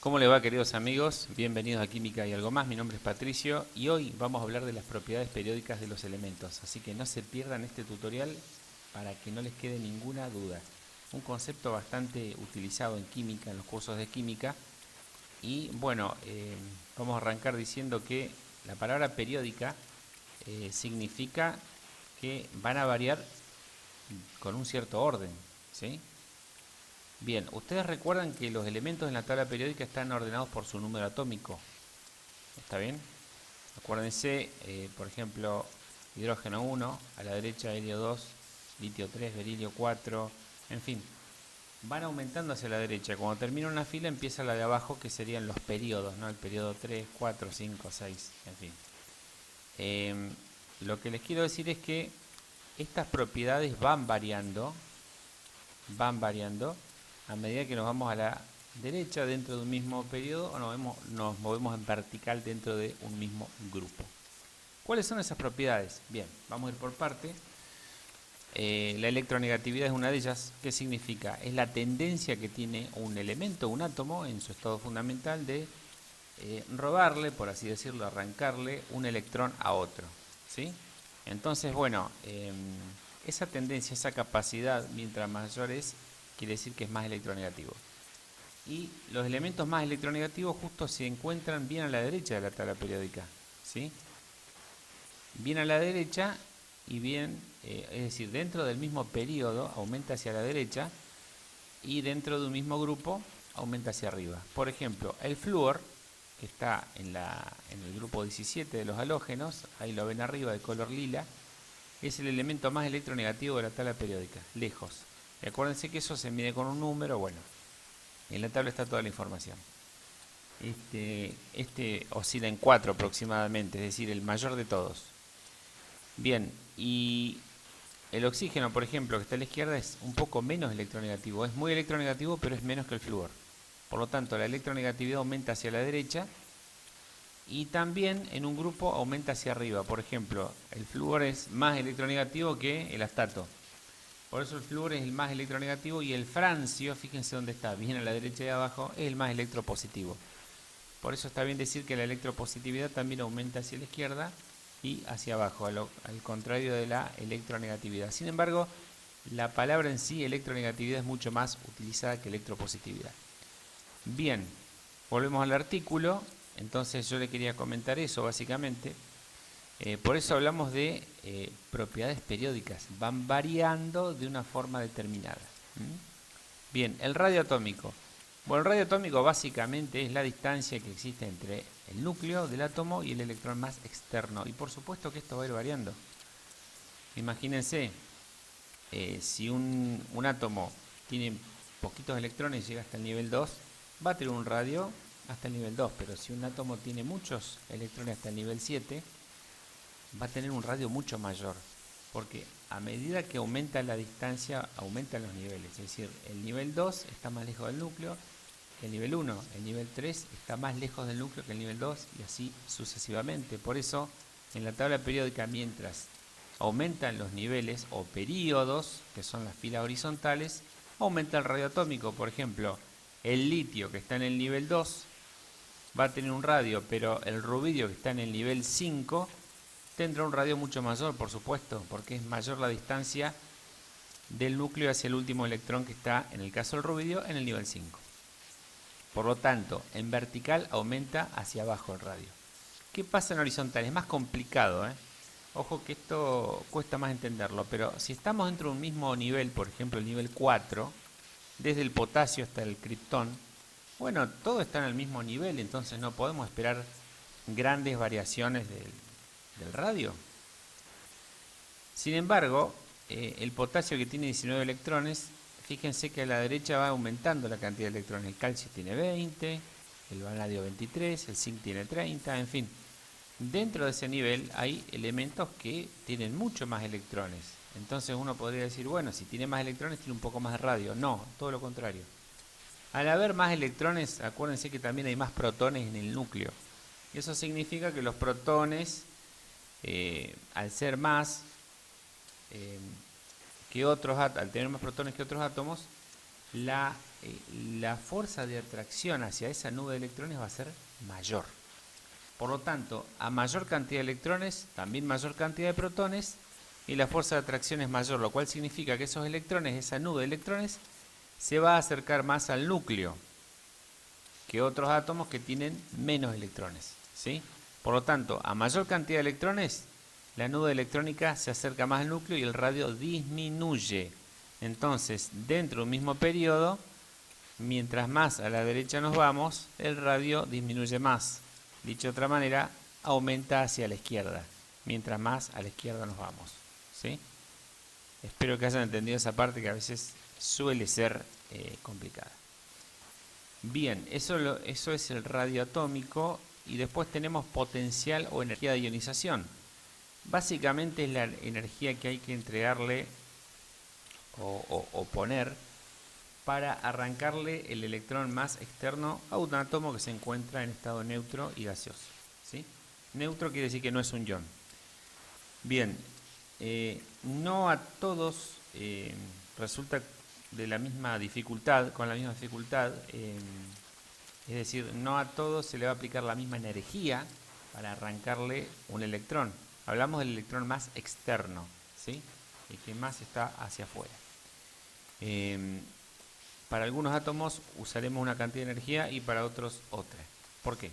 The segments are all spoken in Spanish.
¿Cómo le va, queridos amigos? Bienvenidos a Química y algo más. Mi nombre es Patricio y hoy vamos a hablar de las propiedades periódicas de los elementos. Así que no se pierdan este tutorial para que no les quede ninguna duda. Un concepto bastante utilizado en química, en los cursos de química. Y bueno, vamos a arrancar diciendo que la palabra periódica significa que van a variar con un cierto orden, ¿sí? Bien, ustedes recuerdan que los elementos en la tabla periódica están ordenados por su número atómico. ¿Está bien? Acuérdense, por ejemplo, hidrógeno 1, a la derecha helio 2, litio 3, berilio 4, en fin. Van aumentando hacia la derecha. Cuando termina una fila empieza la de abajo, que serían los periodos, ¿no? El periodo 3, 4, 5, 6, en fin. Lo que les quiero decir es que estas propiedades van variando a medida que nos vamos a la derecha dentro de un mismo periodo o nos movemos en vertical dentro de un mismo grupo. ¿Cuáles son esas propiedades? Bien, vamos a ir por parte. La electronegatividad es una de ellas. ¿Qué significa? Es la tendencia que tiene un elemento, un átomo, en su estado fundamental de robarle, por así decirlo, arrancarle un electrón a otro, ¿sí? Entonces, bueno, esa tendencia, esa capacidad, mientras mayor es, quiere decir que es más electronegativo. Y los elementos más electronegativos justo se encuentran bien a la derecha de la tabla periódica, ¿sí? Bien a la derecha y bien, es decir, dentro del mismo periodo aumenta hacia la derecha y dentro de un mismo grupo aumenta hacia arriba. Por ejemplo, el flúor, que está en el grupo 17 de los halógenos, ahí lo ven arriba de color lila, es el elemento más electronegativo de la tabla periódica, lejos. Y acuérdense que eso se mide con un número, bueno, en la tabla está toda la información. Este oscila en 4 aproximadamente, es decir, el mayor de todos. Bien, y el oxígeno, por ejemplo, que está a la izquierda, es un poco menos electronegativo. Es muy electronegativo, pero es menos que el flúor. Por lo tanto, la electronegatividad aumenta hacia la derecha y también en un grupo aumenta hacia arriba. Por ejemplo, el flúor es más electronegativo que el astato. Por eso el flúor es el más electronegativo y el francio, fíjense dónde está, bien a la derecha y abajo, es el más electropositivo. Por eso está bien decir que la electropositividad también aumenta hacia la izquierda y hacia abajo, al contrario de la electronegatividad. Sin embargo, la palabra en sí, electronegatividad, es mucho más utilizada que electropositividad. Bien, volvemos al artículo. Entonces yo le quería comentar eso básicamente. Por eso hablamos de propiedades periódicas. Van variando de una forma determinada. Bien, el radio atómico. Bueno, el radio atómico básicamente es la distancia que existe entre el núcleo del átomo y el electrón más externo. Y por supuesto que esto va a ir variando. Imagínense, si un átomo tiene poquitos electrones y llega hasta el nivel 2, va a tener un radio hasta el nivel 2. Pero si un átomo tiene muchos electrones hasta el nivel 7, va a tener un radio mucho mayor. Porque a medida que aumenta la distancia, aumentan los niveles. Es decir, el nivel 2 está más lejos del núcleo, el nivel 1, el nivel 3 está más lejos del núcleo que el nivel 2 y así sucesivamente. Por eso, en la tabla periódica, mientras aumentan los niveles o períodos, que son las filas horizontales, aumenta el radio atómico. Por ejemplo, el litio, que está en el nivel 2, va a tener un radio, pero el rubidio, que está en el nivel 5, tendrá un radio mucho mayor, por supuesto, porque es mayor la distancia del núcleo hacia el último electrón que está, en el caso del rubidio, en el nivel 5. Por lo tanto, en vertical aumenta hacia abajo el radio. ¿Qué pasa en horizontal? Es más complicado, ¿eh? Ojo que esto cuesta más entenderlo, pero si estamos dentro de un mismo nivel, por ejemplo el nivel 4, desde el potasio hasta el criptón, bueno, todo está en el mismo nivel, entonces no podemos esperar grandes variaciones del radio. Sin embargo, el potasio, que tiene 19 electrones, fíjense que a la derecha va aumentando la cantidad de electrones. El calcio tiene 20, el vanadio 23, el zinc tiene 30, en fin. Dentro de ese nivel hay elementos que tienen mucho más electrones. Entonces uno podría decir, bueno, si tiene más electrones tiene un poco más de radio. No, todo lo contrario. Al haber más electrones, acuérdense que también hay más protones en el núcleo. Y eso significa que los protones, al ser más que otros, al tener más protones que otros átomos, la la fuerza de atracción hacia esa nube de electrones va a ser mayor. Por lo tanto, a mayor cantidad de electrones, también mayor cantidad de protones, y la fuerza de atracción es mayor, lo cual significa que esos electrones, esa nube de electrones, se va a acercar más al núcleo que otros átomos que tienen menos electrones, ¿sí? Por lo tanto, a mayor cantidad de electrones, la nube electrónica se acerca más al núcleo y el radio disminuye. Entonces, dentro de un mismo periodo, mientras más a la derecha nos vamos, el radio disminuye más. Dicho de otra manera, aumenta hacia la izquierda, mientras más a la izquierda nos vamos, ¿sí? Espero que hayan entendido esa parte que a veces suele ser complicada. Bien, eso es el radio atómico, y después tenemos potencial o energía de ionización. Básicamente es la energía que hay que entregarle o poner para arrancarle el electrón más externo a un átomo que se encuentra en estado neutro y gaseoso, ¿sí? Neutro quiere decir que no es un ion. Bien, no a todos resulta de la misma dificultad, con la misma dificultad, es decir, no a todos se le va a aplicar la misma energía para arrancarle un electrón. Hablamos del electrón más externo, ¿sí? El que más está hacia afuera. Para algunos átomos usaremos una cantidad de energía y para otros otra. ¿Por qué?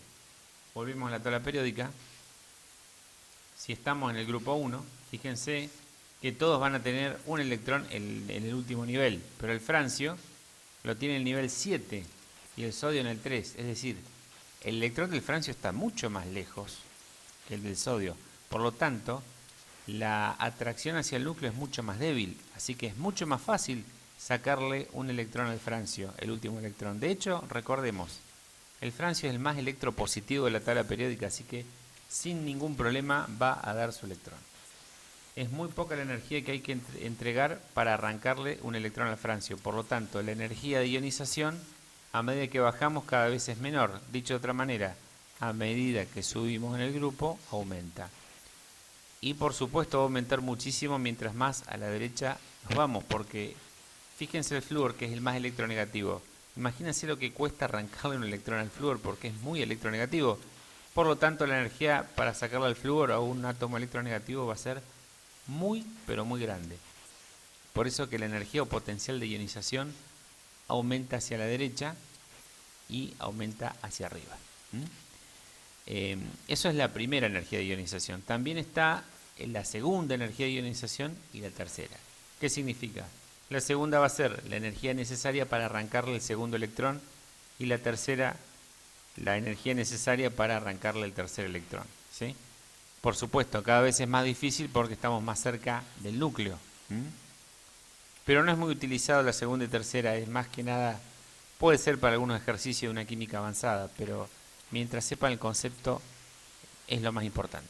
Volvemos a la tabla periódica. Si estamos en el grupo 1, fíjense que todos van a tener un electrón en el último nivel, pero el francio lo tiene en el nivel 7 y el sodio en el 3. Es decir, el electrón del francio está mucho más lejos que el del sodio. Por lo tanto, la atracción hacia el núcleo es mucho más débil, así que es mucho más fácil sacarle un electrón al francio, el último electrón. De hecho, recordemos, el francio es el más electropositivo de la tabla periódica, así que sin ningún problema va a dar su electrón. Es muy poca la energía que hay que entregar para arrancarle un electrón al francio. Por lo tanto, la energía de ionización, a medida que bajamos, cada vez es menor. Dicho de otra manera, a medida que subimos en el grupo, aumenta. Y por supuesto va a aumentar muchísimo mientras más a la derecha nos vamos, porque fíjense el flúor, que es el más electronegativo. Imagínense lo que cuesta arrancarle un electrón al flúor, porque es muy electronegativo. Por lo tanto, la energía para sacarle al flúor a un átomo electronegativo va a ser muy, pero muy grande. Por eso que la energía o potencial de ionización aumenta hacia la derecha y aumenta hacia arriba. Eso es la primera energía de ionización. También está la segunda energía de ionización y la tercera. ¿Qué significa? La segunda va a ser la energía necesaria para arrancarle el segundo electrón, y la tercera, la energía necesaria para arrancarle el tercer electrón, ¿sí? Por supuesto, cada vez es más difícil porque estamos más cerca del núcleo. Pero no es muy utilizado la segunda y tercera, es más que nada, puede ser para algunos ejercicios de una química avanzada, pero mientras sepan el concepto es lo más importante.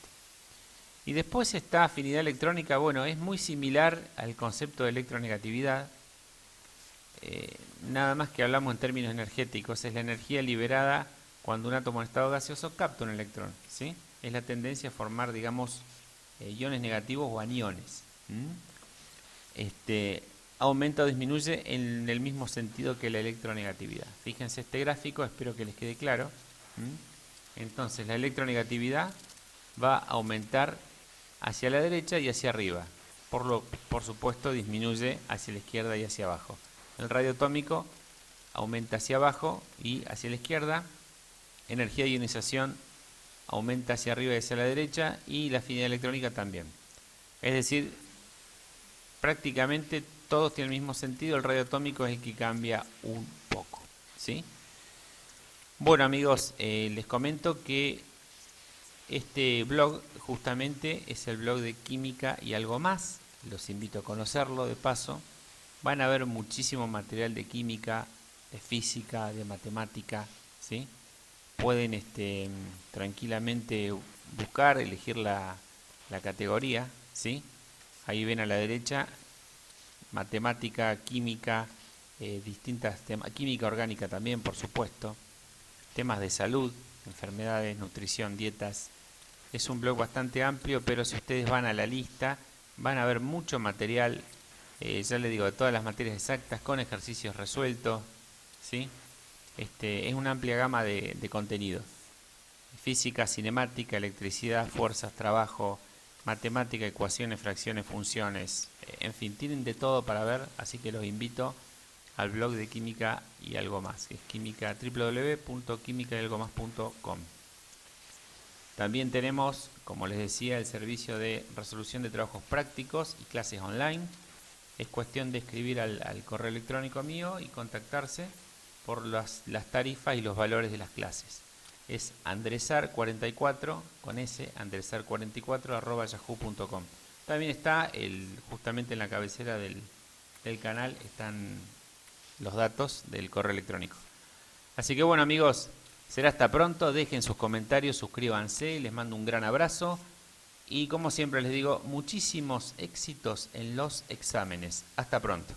Y después está afinidad electrónica. Bueno, es muy similar al concepto de electronegatividad, nada más que hablamos en términos energéticos. Es la energía liberada cuando un átomo en estado gaseoso capta un electrón, ¿sí? Es la tendencia a formar, digamos, iones negativos o aniones. Aumenta o disminuye en el mismo sentido que la electronegatividad. Fíjense este gráfico, espero que les quede claro. Entonces, la electronegatividad va a aumentar hacia la derecha y hacia arriba. Por supuesto, disminuye hacia la izquierda y hacia abajo. El radio atómico aumenta hacia abajo y hacia la izquierda. Energía de ionización aumenta hacia arriba y hacia la derecha, y la afinidad electrónica también. Es decir, prácticamente todos tienen el mismo sentido. El radio atómico es el que cambia un poco, ¿sí? Bueno, amigos, les comento que este blog justamente es el blog de Química y Algo Más. Los invito a conocerlo de paso. Van a ver muchísimo material de química, de física, de matemática, ¿sí? Pueden tranquilamente buscar, elegir la categoría, ¿sí? Ahí ven a la derecha, matemática, química, distintas temas, química orgánica también, por supuesto, temas de salud, enfermedades, nutrición, dietas. Es un blog bastante amplio, pero si ustedes van a la lista, van a ver mucho material, ya les digo, de todas las materias exactas, con ejercicios resueltos, ¿sí? Es una amplia gama de contenidos. Física, cinemática, electricidad, fuerzas, trabajo, matemática, ecuaciones, fracciones, funciones, en fin, tienen de todo para ver, así que los invito al blog de Química y Algo Más, que es www.quimicayalgomás.com. También tenemos, como les decía, el servicio de resolución de trabajos prácticos y clases online. Es cuestión de escribir al correo electrónico mío y contactarse por las tarifas y los valores de las clases. Es andresar44 con s, andresar44 @yahoo.com. También está justamente en la cabecera del canal están los datos del correo electrónico. Así que bueno, amigos, será hasta pronto. Dejen sus comentarios, suscríbanse, les mando un gran abrazo y como siempre les digo, muchísimos éxitos en los exámenes. Hasta pronto.